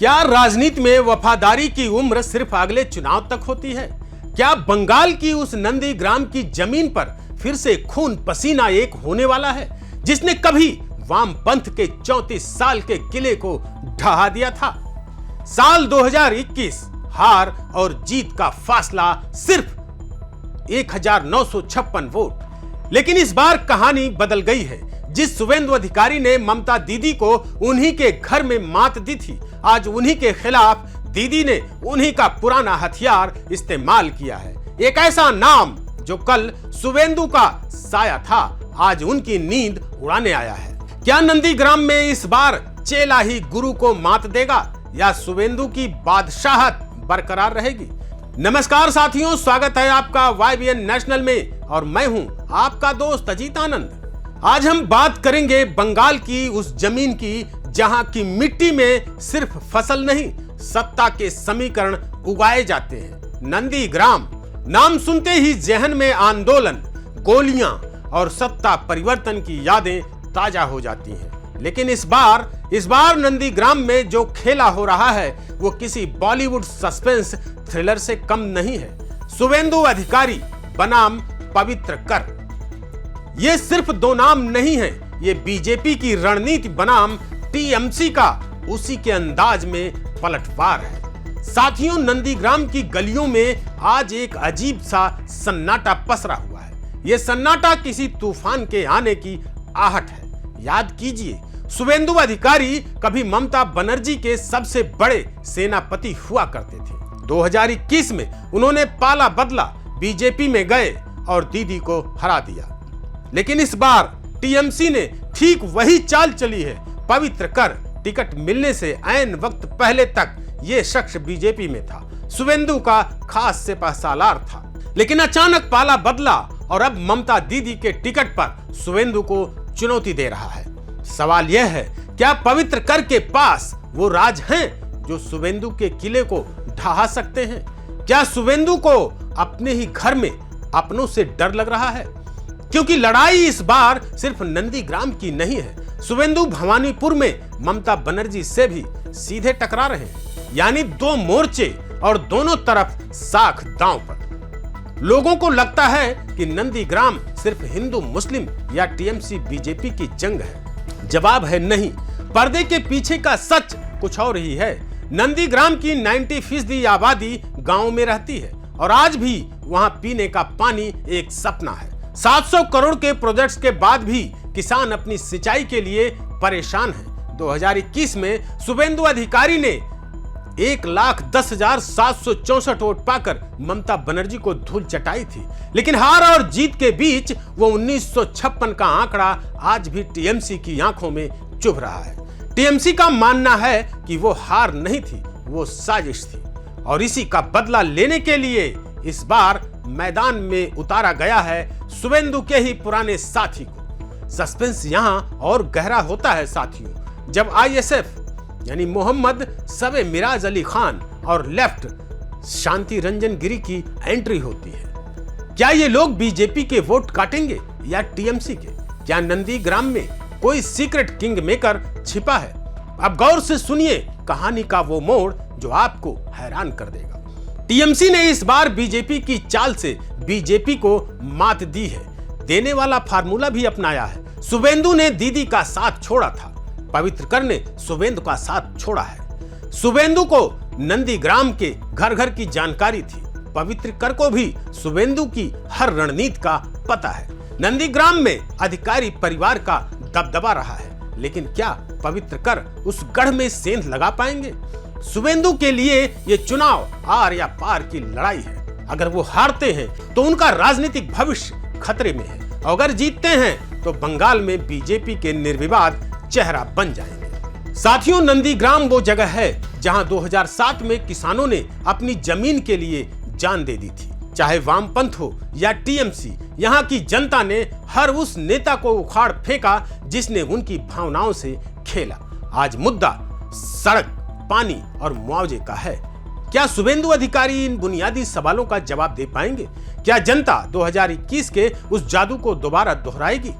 क्या राजनीति में वफादारी की उम्र सिर्फ अगले चुनाव तक होती है? क्या बंगाल की उस नंदीग्राम की जमीन पर फिर से खून पसीना एक होने वाला है, जिसने कभी वामपंथ के 34 साल के किले को ढहा दिया था? साल 2021 हार और जीत का फासला सिर्फ 1956 वोट। लेकिन इस बार कहानी बदल गई है। जिस शुवेंदु अधिकारी ने ममता दीदी को उन्हीं के घर में मात दी थी, आज उन्हीं के खिलाफ दीदी ने उन्हीं का पुराना हथियार इस्तेमाल किया है। एक ऐसा नाम जो कल शुवेंदु का साया था, आज उनकी नींद उड़ाने आया है। क्या नंदीग्राम में इस बार चेला ही गुरु को मात देगा या शुवेंदु की बादशाहत बरकरार रहेगी? नमस्कार साथियों, स्वागत है आपका YBN नेशनल में और मैं हूं आपका दोस्त अजीत आनंद। आज हम बात करेंगे बंगाल की उस जमीन की जहां की मिट्टी में सिर्फ फसल नहीं, सत्ता के समीकरण उगाए जाते हैं। नंदीग्राम नाम सुनते ही जहन में आंदोलन, गोलियां और सत्ता परिवर्तन की यादें ताजा हो जाती हैं। लेकिन इस बार नंदीग्राम में जो खेला हो रहा है वो किसी बॉलीवुड सस्पेंस थ्रिलर से कम नहीं है। शुवेंदु अधिकारी बनाम पवित्र कर, ये सिर्फ दो नाम नहीं है, ये बीजेपी की रणनीति बनाम TMC का उसी के अंदाज में पलटवार है। साथियों, नंदीग्राम की गलियों में आज एक अजीब सा सन्नाटा पसरा हुआ है। यह सन्नाटा किसी तूफान के आने की आहट है। याद कीजिए, शुवेंदु अधिकारी कभी ममता बनर्जी के सबसे बड़े सेनापति हुआ करते थे। 2021 में उन्होंने पाला बदला, बीजेपी में गए और दीदी को हरा दिया। लेकिन इस बार TMC ने ठीक वही चाल चली है। पवित्र कर टिकट मिलने से ऐन वक्त पहले तक ये शख्स बीजेपी में था, शुवेंदु का खास सिपहसालार था। लेकिन अचानक पाला बदला और अब ममता दीदी के टिकट पर शुवेंदु को चुनौती दे रहा है। सवाल यह है, क्या पवित्र कर के पास वो राज हैं जो शुवेंदु के किले को ढहा सकते हैं? क्या शुवेंदु को अपने ही घर में अपनों से डर लग रहा है? क्योंकि लड़ाई इस बार सिर्फ नंदीग्राम की नहीं है। शुवेंदु भवानीपुर में ममता बनर्जी से भी सीधे टकरा रहे हैं, यानी दो मोर्चे और दोनों तरफ साख दांव पर। लोगों को लगता है कि नंदीग्राम सिर्फ हिंदू मुस्लिम या TMC बीजेपी की जंग है। जवाब है नहीं। पर्दे के पीछे का सच कुछ और ही है। नंदीग्राम की 90% आबादी गांव में रहती है और आज भी वहां पीने का पानी एक सपना है। 700 करोड़ के प्रोजेक्ट्स के बाद भी किसान अपनी सिंचाई के लिए परेशान हैं। 2021 में शुवेंदु अधिकारी ने 1,10,764 वोट पाकर ममता बनर्जी को धूल चटाई थी। लेकिन हार और जीत के बीच वो 1956 का आंकड़ा आज भी TMC की आंखों में चुभ रहा है। TMC का मानना है कि वो हार नहीं थी, वो साजिश थी और इसी का बदला लेने के लिए इस बार मैदान में उतारा गया है शुवेंदु के ही पुराने साथी को। सस्पेंस यहां और गहरा होता है साथियों, जब ISF यानी मोहम्मद सबे मिराज अली खान और लेफ्ट शांति रंजन गिरी की एंट्री होती है। क्या ये लोग बीजेपी के वोट काटेंगे या TMC के? क्या नंदीग्राम में कोई सीक्रेट किंग मेकर छिपा है? अब गौर से सुनिए कहानी का वो मोड़ जो आपको हैरान कर देगा। TMC ने इस बार बीजेपी की चाल से बीजेपी को मात दी है। देने वाला फार्मूला भी अपनाया है। शुवेंदु ने दीदी का साथ छोड़ा था, पवित्र कर ने शुवेंदु का साथ छोड़ा है। शुवेंदु को नंदीग्राम के घर घर की जानकारी थी, पवित्र कर को भी शुवेंदु की हर रणनीति का पता है। नंदीग्राम में अधिकारी परिवार का दबदबा रहा है, लेकिन क्या पवित्र कर उस गढ़ में सेंध लगा पाएंगे? शुवेंदु के लिए ये चुनाव आर या पार की लड़ाई है। अगर वो हारते हैं तो उनका राजनीतिक भविष्य खतरे में है, अगर जीतते हैं तो बंगाल में बीजेपी के निर्विवाद चेहरा बन जाएंगे। साथियों, नंदीग्राम वो जगह है जहां 2007 में किसानों ने अपनी जमीन के लिए जान दे दी थी। चाहे वामपंथ हो या TMC, यहाँ की जनता ने हर उस नेता को उखाड़ फेंका जिसने उनकी भावनाओं से खेला। आज मुद्दा सड़क, पानी और मुआवजे का है। क्या शुवेंदु अधिकारी इन बुनियादी सवालों का जवाब दे पाएंगे? क्या जनता 2021 के उस जादू को दोबारा दोहराएगी?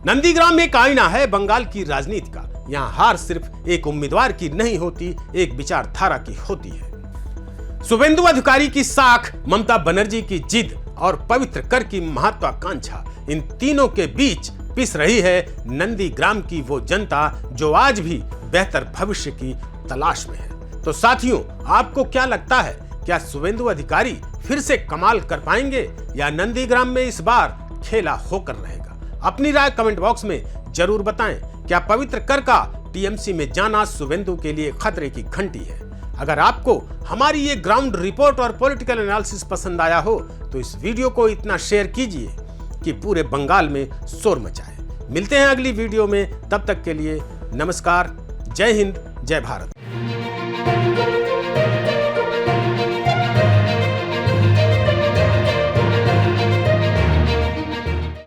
नंदीग्राम एक आईना है बंगाल की राजनीति का। यहाँ हार सिर्फ एक उम्मीदवार की नहीं होती, एक विचारधारा की होती है। शुभेंदु अधिकारी की साख, ममता बनर्जी की जिद और पवित्र कर की महत्वाकांक्षा, इन तीनों के बीच पिस रही है नंदीग्राम की वो जनता जो आज भी बेहतर भविष्य की तलाश में है। तो साथियों, आपको क्या लगता है, क्या शुभेंदु अधिकारी फिर से कमाल कर पाएंगे या नंदीग्राम में इस बार खेला होकर रहेगा? अपनी राय कमेंट बॉक्स में जरूर बताएं। क्या पवित्र कर का टीएमसी में जाना शुभेंदु के लिए खतरे की घंटी है? अगर आपको हमारी ये ग्राउंड रिपोर्ट और पॉलिटिकल एनालिसिस पसंद आया हो तो इस वीडियो को इतना शेयर कीजिए कि पूरे बंगाल में शोर मचाए। मिलते हैं अगली वीडियो में, तब तक के लिए नमस्कार, जय हिंद, जय भारत।